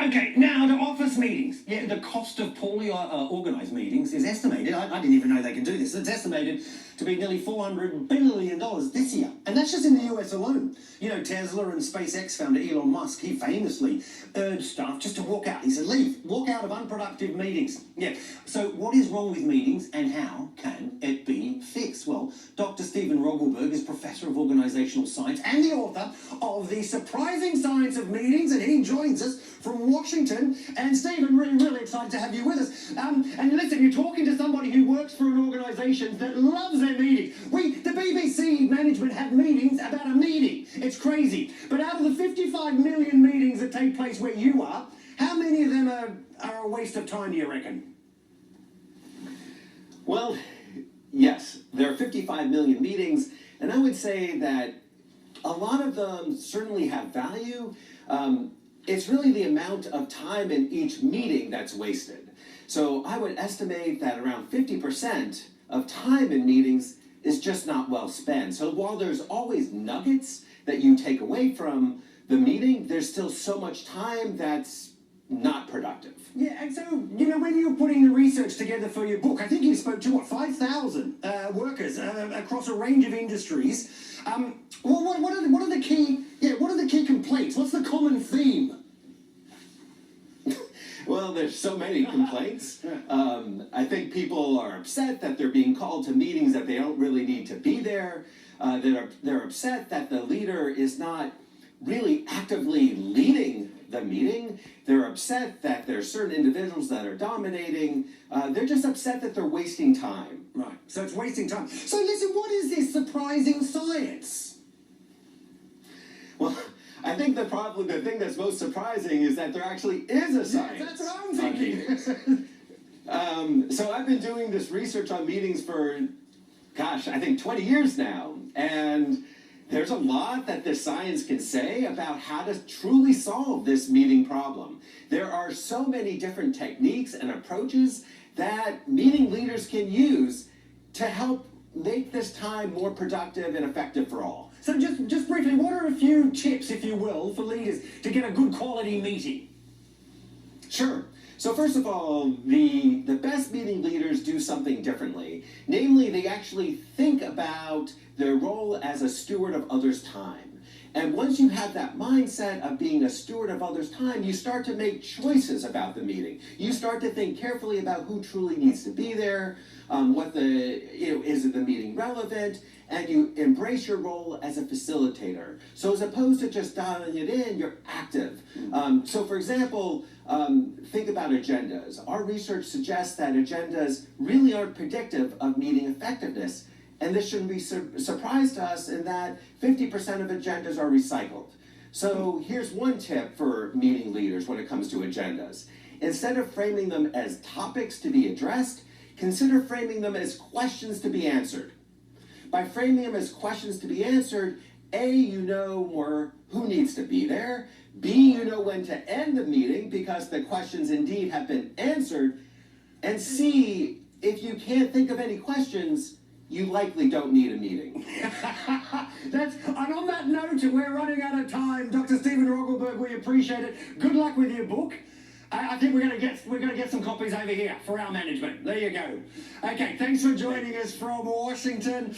Okay, now to office meetings. Yeah, the cost of poorly organised meetings is estimated, I didn't even know they could do this, it's estimated to be nearly $400 billion this year. And that's just in the US alone. You know, Tesla and SpaceX founder Elon Musk, he famously urged staff just to walk out. He said, walk out of unproductive meetings. Yeah, so what is wrong with meetings and how can it be fixed? Well, Dr. Stephen Rogelberg is Professor of Organizational Science and the author of The Surprising Science of Meetings, and he joins us from Washington. And Stephen, really excited to have you with us. And listen, you're talking to somebody who works for an organisation that loves their meetings. The BBC management have meetings about a meeting. It's crazy. But out of the 55 million meetings that take place where you are, how many of them are a waste of time, do you reckon? Well, yes, there are 55 million meetings, and I would say that a lot of them certainly have value. It's really the amount of time in each meeting that's wasted. So I would estimate that around 50% of time in meetings is just not well spent. So while there's always nuggets that you take away from the meeting, there's still so much time that's not productive. Yeah, and so, you know, when you're putting the research together for your book, I think you spoke to, 5,000 workers across a range of industries. Well, what are the key complaints? What's the common theme? Well, there's so many complaints. I think people are upset that they're being called to meetings that they don't really need to be there. They're upset that the leader is not really actively leading the meeting. They're upset that there's certain individuals that are dominating. They're just upset that they're wasting time. Right, so it's wasting time. So listen, what is this surprising science? Well, I think the thing that's most surprising is that there actually is a science. Yeah, that's what I'm thinking. So I've been doing this research on meetings for, gosh, I think 20 years now. And there's a lot that the science can say about how to truly solve this meeting problem. There are so many different techniques and approaches that meeting leaders can use to help make this time more productive and effective for all. So just briefly, what are a few tips, if you will, for leaders to get a good quality meeting? Sure. So first of all, the best meeting leaders do something differently. Namely, they actually think about their role as a steward of others' time. And once you have that mindset of being a steward of others' time, you start to make choices about the meeting. You start to think carefully about who truly needs to be there, is the meeting relevant, and you embrace your role as a facilitator. So as opposed to just dialing it in, you're active. So for example, think about agendas. Our research suggests that agendas really aren't predictive of meeting effectiveness. And this shouldn't be a surprise to us in that 50% of agendas are recycled. So here's one tip for meeting leaders when it comes to agendas. Instead of framing them as topics to be addressed, consider framing them as questions to be answered. By framing them as questions to be answered, A, you know more who needs to be there. B, you know when to end the meeting because the questions indeed have been answered. And C, if you can't think of any questions, you likely don't need a meeting. And on that note, we're running out of time. Dr. Stephen Rogelberg, we appreciate it. Good luck with your book. I think we're going to get some copies over here for our management. There you go. Okay, thanks for joining us from Washington.